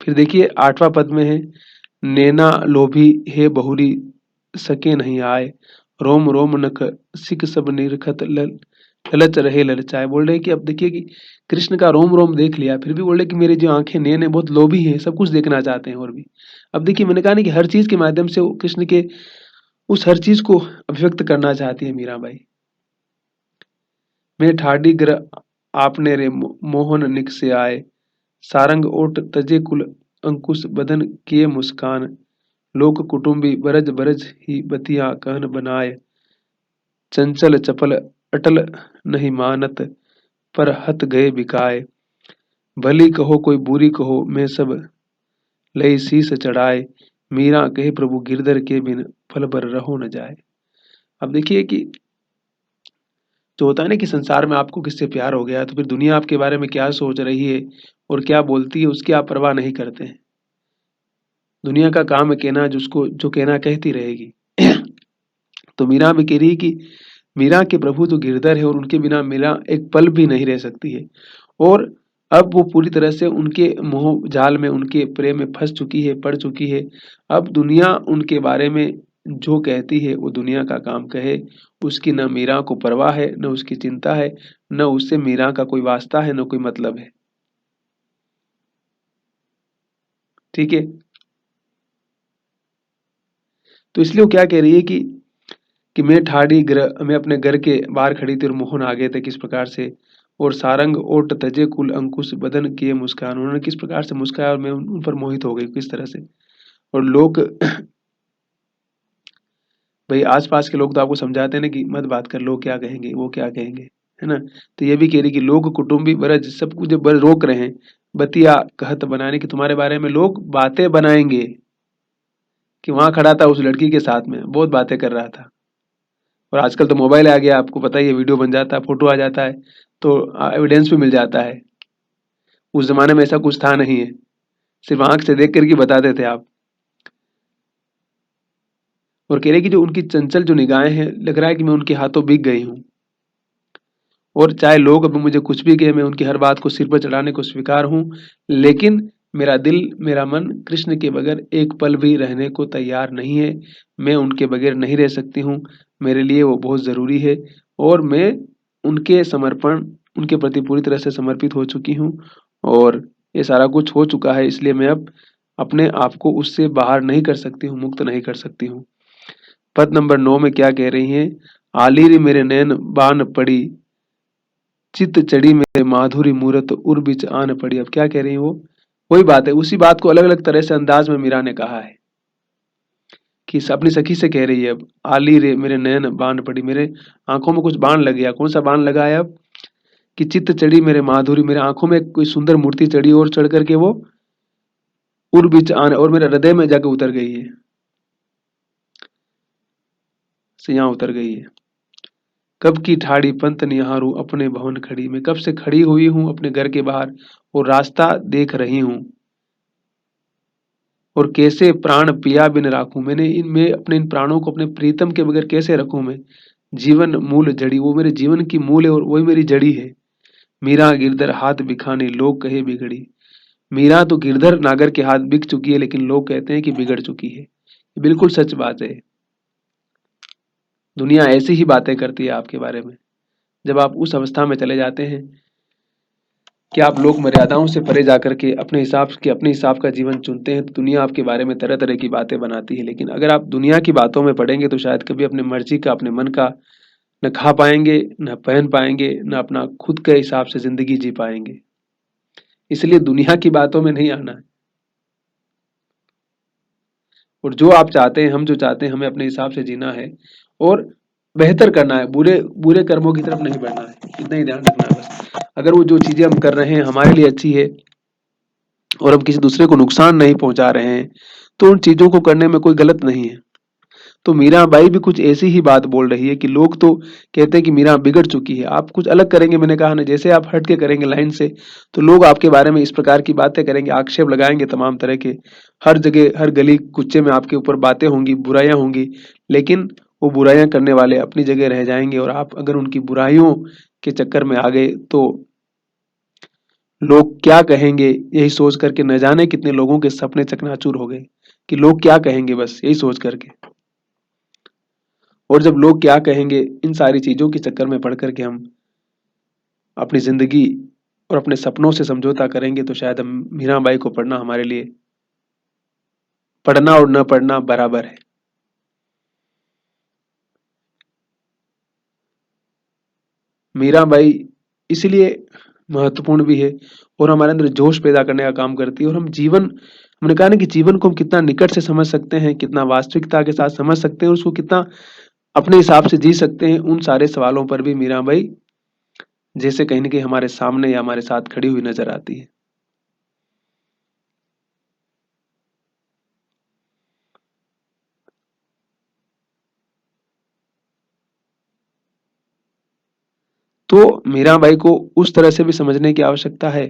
फिर देखिए 8वां पद में है, नैना लोभी है बहुरी सके नहीं आए, रोम रोम नख सिक सब निरखत ललच रहे ललचाए। बोल रहे कि अब देखिए कि कृष्ण का रोम रोम देख लिया, फिर भी बोल रहे कि मेरी जो आंखें नैन है बहुत लोभी हैं, सब कुछ देखना चाहते हैं और भी। अब देखिए मैंने कहा ना कि हर चीज के माध्यम से वो कृष्ण के उस हर चीज को अभिव्यक्त करना चाहती है मीराबाई। मैं ठाडी ग्र आपने रे मोहन निक से आए, सारंग ओट तजे कुल अंकुश बदन किए मुस्कान, लोक कुटुंबी बरज बरज ही बतिया कहन बनाए, चंचल चपल अटल नहीं मानत, पर हत गए बिकाए, भली कहो कोई बुरी कहो मैं सब लई शीस चढ़ाए, मीरा कहे प्रभु गिरधर के बिन फल भर रहो न जाए। अब देखिए कि जो होता है ना कि संसार में आपको किससे प्यार हो गया, तो फिर दुनिया आपके बारे में क्या सोच रही है और क्या बोलती है, उसकी आप परवाह नहीं करते हैं। दुनिया का काम है कहना, जिसको जो कहना कहती रहेगी। तो मीरा भी कह रही है कि मीरा के प्रभु तो गिरधर है और उनके बिना मीरा एक पल भी नहीं रह सकती है। और अब वो पूरी तरह से उनके मोह जाल में, उनके प्रेम में फंस चुकी है, पड़ चुकी है। अब दुनिया उनके बारे में जो कहती है वो दुनिया का काम कहे, उसकी न मीरा को परवाह है, न उसकी चिंता है, न उससे मीरा का कोई वास्ता है, न कोई मतलब है। ठीक है। तो इसलिए वो क्या कह रही है कि मैं अपने घर के बाहर खड़ी थी और मोहन आ गए थे किस प्रकार से। और सारंग ओट तजे कुल अंकुश बदन किए मुस्कान, उन्होंने किस प्रकार से मुस्काया और मैं उन पर मोहित हो गई किस तरह से। और लोग भाई आसपास के लोग तो आपको समझाते हैं ना कि मत बात कर, लोग क्या कहेंगे, वो क्या कहेंगे, है ना। तो ये भी कह रही कि लोग कुटुंबी बरज सब कुछ रोक रहे हैं, बतिया कहत बनाने की, तुम्हारे बारे में लोग बातें बनाएंगे। कि वहां खड़ा था उस लड़की के साथ में, बहुत बातें कर रहा था। और आजकल तो मोबाइल आ गया, आपको पता ही है, वीडियो बन जाता है, फोटो आ जाता है, तो एविडेंस भी मिल जाता है। उस जमाने में ऐसा कुछ था नहीं है, सिर्फ आंख से देख करके बताते थे आप। और कह रहे कि जो उनकी चंचल जो निगाहें हैं, लग रहा है कि मैं उनके हाथों बिक गई हूँ। और चाहे लोग अब मुझे कुछ भी कहे, मैं उनकी हर बात को सिर पर चढ़ाने को स्वीकार हूँ। लेकिन मेरा दिल, मेरा मन कृष्ण के बगैर एक पल भी रहने को तैयार नहीं है। मैं उनके बगैर नहीं रह सकती हूँ, मेरे लिए वो बहुत ज़रूरी है। और मैं उनके समर्पण, उनके प्रति पूरी तरह से समर्पित हो चुकी हूँ। और ये सारा कुछ हो चुका है, इसलिए मैं अब अपने आप को उससे बाहर नहीं कर सकती हूँ, मुक्त नहीं कर सकती हूँ। पद नंबर 9 में क्या कह रही हैं? आलीर मेरे नैन बान पड़ी, चित चढ़ी मेरे माधुरी मूरत उर बिच आन पड़ी। अब क्या कह रही है वो? वही बात है, उसी बात को अलग अलग तरह से अंदाज में मीरा ने कहा है। कि अपनी सखी से कह रही है अब, आली रे मेरे नयन बान पड़ी, मेरे आंखों में कुछ बाण लग गया। कौन सा बाण लगा है अब? कि चित्त चढ़ी मेरे माधुरी, मेरे आंखों में कोई सुंदर मूर्ति चढ़ी और चढ़ करके वो उर बिच आन, और मेरे हृदय में जाकर उतर गई है, से यहाँ उतर गई है। कब की ठाड़ी पंत निहारूं अपने भवन खड़ी, मैं कब से खड़ी हुई हूँ अपने घर के बाहर और रास्ता देख रही हूँ। और कैसे प्राण पिया बिन राखूं, मैंने इनमें अपने इन प्राणों को अपने प्रीतम के बगैर कैसे रखूं मैं। जीवन मूल जड़ी, वो मेरे जीवन की मूल है और वही मेरी जड़ी है। मीरा गिरधर हाथ बिखाने लोग कहे बिगड़ी, मीरा तो गिरधर नागर के हाथ बिक चुकी है, लेकिन लोग कहते हैं कि बिगड़ चुकी है। बिल्कुल सच बात है। दुनिया ऐसी ही बातें करती है आपके बारे में। जब आप उस अवस्था में चले जाते हैं कि आप लोग मर्यादाओं से परे जाकर के अपने हिसाब का जीवन चुनते हैं, तो दुनिया आपके बारे में तरह तरह की बातें बनाती है। लेकिन अगर आप दुनिया की बातों में पड़ेंगे तो शायद कभी अपने मर्जी का, अपने मन का न खा पाएंगे, न पहन पाएंगे, न अपना खुद के हिसाब से जिंदगी जी पाएंगे। इसलिए दुनिया की बातों में नहीं आना है। और जो आप चाहते हैं, हम जो चाहते हैं, हमें अपने हिसाब से जीना है और बेहतर करना है, बुरे बुरे कर्मों की तरफ नहीं बढ़ना है। इतना ही ध्यान रखना है बस। अगर वो जो चीजें हम कर रहे हैं हमारे लिए अच्छी है और हम किसी दूसरे को नुकसान नहीं पहुंचा रहे हैं, तो उन चीजों को करने में कोई गलत नहीं है। तो मीराबाई भी कुछ ऐसी ही बात बोल रही है कि लोग तो कहते हैं कि मीरा बिगड़ चुकी है। आप कुछ अलग करेंगे, मैंने कहा ना, जैसे आप हट के करेंगे लाइन से, तो लोग आपके बारे में इस प्रकार की बातें करेंगे, आक्षेप लगाएंगे तमाम तरह के। हर जगह, हर गली कुच्चे में आपके ऊपर बातें होंगी, बुराइयां होंगी। लेकिन वो बुराइयां करने वाले अपनी जगह रह जाएंगे और आप अगर उनकी बुराइयों के चक्कर में आ गए तो लोग क्या कहेंगे यही सोच करके न जाने कितने लोगों के सपने चकनाचूर हो गए कि लोग क्या कहेंगे, बस यही सोच करके। और जब लोग क्या कहेंगे इन सारी चीजों के चक्कर में पड़ करके हम अपनी जिंदगी और अपने सपनों से समझौता करेंगे, तो शायद हम मीराबाई को पढ़ना हमारे लिए, पढ़ना और न पढ़ना बराबर है। मीराबाई इसलिए महत्वपूर्ण भी है और हमारे अंदर जोश पैदा करने का काम करती है। और हम जीवन, हमने कहा ना कि जीवन को हम कितना निकट से समझ सकते हैं, कितना वास्तविकता के साथ समझ सकते हैं और उसको कितना अपने हिसाब से जी सकते हैं, उन सारे सवालों पर भी मीराबाई जैसे कहीं ना कहीं हमारे सामने या हमारे साथ खड़ी हुई नजर आती है। तो मीराबाई को उस तरह से भी समझने की आवश्यकता है।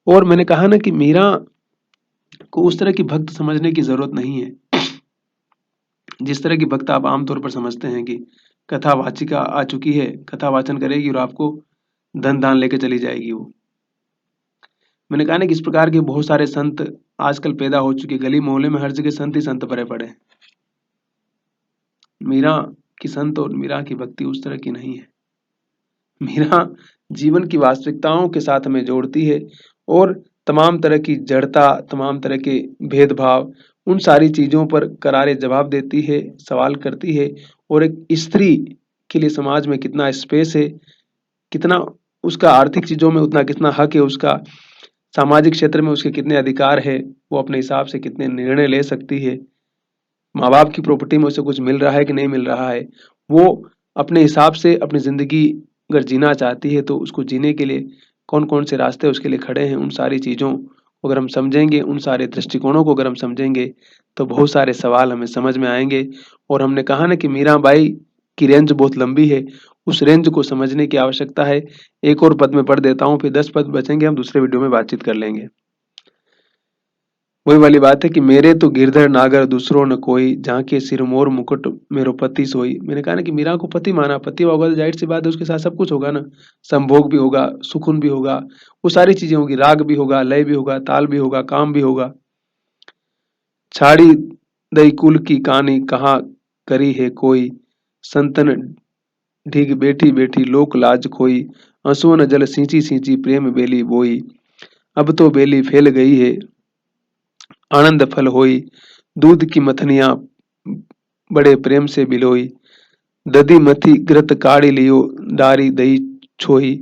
और मैंने कहा ना कि मीरा को उस तरह की भक्त समझने की जरूरत नहीं है जिस तरह की भक्त आप आमतौर पर समझते हैं कि कथावाचिका आ चुकी है, कथा वाचन करेगी और आपको धन दान लेके चली जाएगी वो। मैंने कहा ना कि इस प्रकार के बहुत सारे संत आजकल पैदा हो चुके, गली मोहल्ले में हर जगह संत ही संत भरे पड़े हैं। मीरा की संत और मीरा की भक्ति उस तरह की नहीं है। मीरा जीवन की वास्तविकताओं के साथ हमें जोड़ती है और तमाम तरह की जड़ता, तमाम तरह के भेदभाव, उन सारी चीजों पर करारे जवाब देती है, सवाल करती है। और एक स्त्री के लिए समाज में कितना स्पेस है, कितना उसका आर्थिक चीजों में उतना कितना हक है, उसका सामाजिक क्षेत्र में उसके कितने अधिकार है, वो अपने हिसाब से कितने निर्णय ले सकती है, माँ बाप की प्रॉपर्टी में उसे कुछ मिल रहा है कि नहीं मिल रहा है, वो अपने हिसाब से अपनी जिंदगी अगर जीना चाहती है तो उसको जीने के लिए कौन कौन से रास्ते उसके लिए खड़े हैं, उन सारी चीज़ों को अगर हम समझेंगे, उन सारे दृष्टिकोणों को अगर हम समझेंगे तो बहुत सारे सवाल हमें समझ में आएंगे। और हमने कहा ना कि मीराबाई की रेंज बहुत लंबी है, उस रेंज को समझने की आवश्यकता है। एक और पद में पढ़ देता हूँ, फिर 10 पद बचेंगे, हम दूसरे वीडियो में बातचीत कर लेंगे। वही वाली बात है कि मेरे तो गिरधर नागर दूसरों न कोई, जहाँ के सिर मोर मुकुट मेरो पति सोई। मैंने कहा ना कि मीरा को पति माना, पति होगा तो जाहिर सी बात है उसके साथ सब कुछ होगा ना, संभोग भी होगा, सुकून भी होगा, वो सारी चीजें होगी, राग भी होगा, लय भी होगा, ताल भी होगा, काम भी होगा। छाड़ी दई कुल की कहानी कहाँ करी है कोई, संतन ढीग बैठी बैठी लोक लाज खोई, आंसुओं जल सींची सींची प्रेम बेली बोई। अब तो बेली फैल गई है आनंद फल होई, दूध की मथनिया बड़े प्रेम से बिलोई। दधी मथी घृत काढ़ी लियो डारी दही छोई,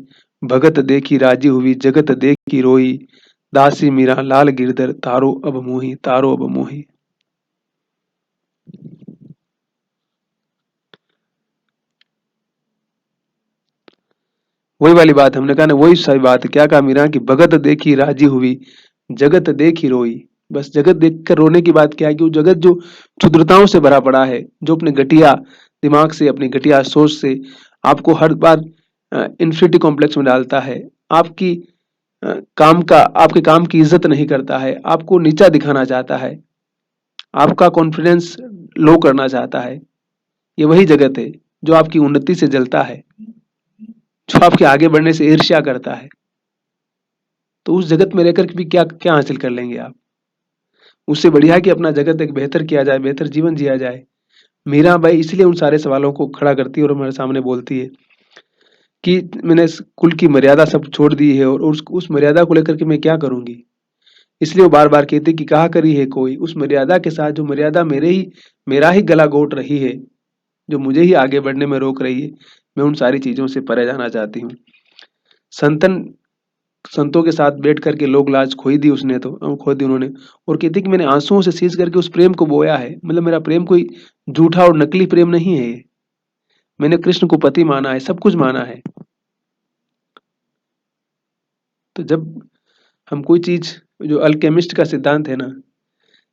भगत देखी राजी हुई जगत देखी रोई। दासी मीरा लाल गिरधर तारो अब मोही, तारो अब मोही। वही वाली बात हमने कहा ना, वही सही बात है। क्या कहा मीरा की भगत देखी राजी हुई जगत देखी रोई। बस जगत देखकर रोने की बात क्या है कि वो जगत जो क्षुद्रताओं से भरा पड़ा है, जो अपने घटिया दिमाग से, अपनी घटिया सोच से आपको हर बार इन्फिनिटी कॉम्प्लेक्स में डालता है, आपकी काम का, आपके काम की इज्जत नहीं करता है, आपको नीचा दिखाना चाहता है, आपका कॉन्फिडेंस लो करना चाहता है। ये वही जगत है जो आपकी उन्नति से जलता है, जो आपके आगे बढ़ने से ईर्ष्या करता है। तो उस जगत में रहकर भी क्या क्या हासिल कर लेंगे आप? उससे बढ़िया है कि अपना जगत एक बेहतर किया जाए, बेहतर जीवन जिया जाए। मीराबाई इसलिए उन सारे सवालों को खड़ा करती है और हमारे सामने बोलती है कि मैंने इस कुल की मर्यादा सब छोड़ दी है और उस मर्यादा को लेकर के मैं क्या करूंगी। इसलिए वो बार बार कहती कि कहा करी है कोई, उस मर्यादा के साथ जो मर्यादा मेरा ही गला घोट रही है, जो मुझे ही आगे बढ़ने में रोक रही है, मैं उन सारी चीजों से परे जाना चाहती हूँ। संतन संतों के साथ बैठ करके लोग लाज खोई दी उसने, तो खो दी उन्होंने। और कहती कि मैंने आंसुओं से सींच करके उस प्रेम को बोया है, मतलब मेरा प्रेम कोई झूठा और नकली प्रेम नहीं है, मैंने कृष्ण को पति माना है, सब कुछ माना है। तो जब हम कोई चीज, जो अल्केमिस्ट का सिद्धांत है ना,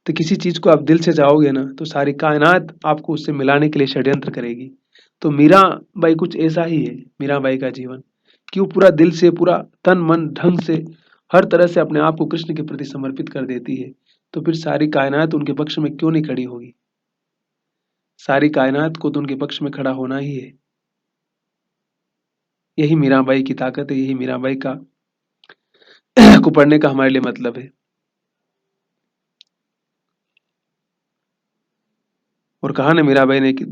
तो किसी चीज को आप दिल से चाहोगे ना तो सारी कायनात आपको उससे मिलाने के लिए षड्यंत्र करेगी। तो मीरा बाई कुछ ऐसा ही है, मीरा बाई का जीवन, कि वो पूरा दिल से, पूरा तन मन ढंग से, हर तरह से अपने आप को कृष्ण के प्रति समर्पित कर देती है। तो फिर सारी कायनात उनके पक्ष में क्यों नहीं खड़ी होगी? सारी कायनात को तो उनके पक्ष में खड़ा होना ही है। यही मीराबाई की ताकत है, यही मीराबाई का को पढ़ने का हमारे लिए मतलब है। और कहा ना मीराबाई ने कि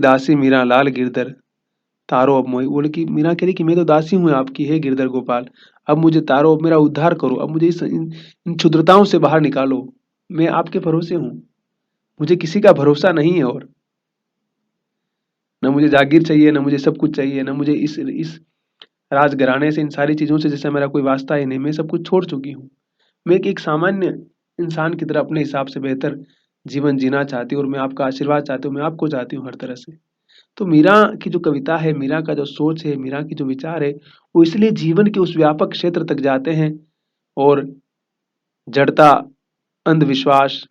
दासी मीरा लाल गिरधर तारो अब मोहि। बोले कि मीरा कह रही कि मैं तो दासी हूँ आपकी, है गिरधर गोपाल, अब मुझे तारो, अब मेरा उद्धार करो, अब मुझे इन क्षुद्रताओं से बाहर निकालो, मैं आपके भरोसे हूँ, मुझे किसी का भरोसा नहीं है। और न मुझे जागीर चाहिए, न मुझे सब कुछ चाहिए, न मुझे इस राजघराने से, इन सारी चीजों से जैसे मेरा कोई वास्ता ही नहीं, मैं सब कुछ छोड़ चुकी हूँ। मैं एक सामान्य इंसान की तरह अपने हिसाब से बेहतर जीवन जीना चाहती हूँ और मैं आपका आशीर्वाद चाहती हूँ, मैं आपको चाहती हूँ हर तरह से। तो मीरा की जो कविता है, मीरा का जो सोच है, मीरा की जो विचार है, वो इसलिए जीवन के उस व्यापक क्षेत्र तक जाते हैं और जड़ता, अंधविश्वास,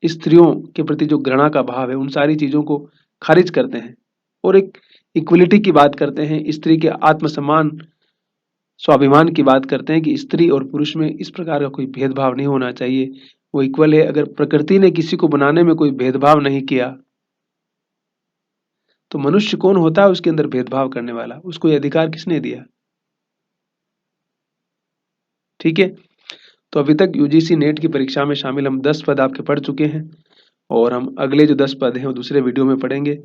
स्त्रियों के प्रति जो घृणा का भाव है, उन सारी चीजों को खारिज करते हैं और एक इक्वलिटी की बात करते हैं, स्त्री के आत्मसम्मान, स्वाभिमान की बात करते हैं कि स्त्री और पुरुष में इस प्रकार का कोई भेदभाव नहीं होना चाहिए। वो इक्वल है। अगर प्रकृति ने किसी को बनाने में कोई भेदभाव नहीं किया, तो मनुष्य कौन होता है उसके अंदर भेदभाव करने वाला? उसको ये अधिकार किसने दिया? ठीक है। तो अभी तक यूजीसी नेट की परीक्षा में शामिल हम 10 पद आपके पढ़ चुके हैं, और हम अगले जो 10 पद हैं वो दूसरे वीडियो में पढ़ेंगे।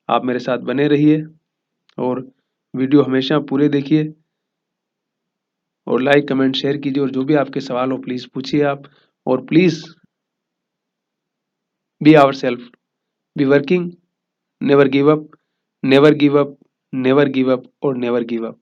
आप मेरे साथ बने रहिए और वीडियो हमेशा पूरे देखिए, और लाइक कमेंट शेयर कीजिए, और जो भी आपके सवाल हो प्लीज पूछिए आप। और please be our self, be working, never give up, never give up, never give up और नेवर गिव अप।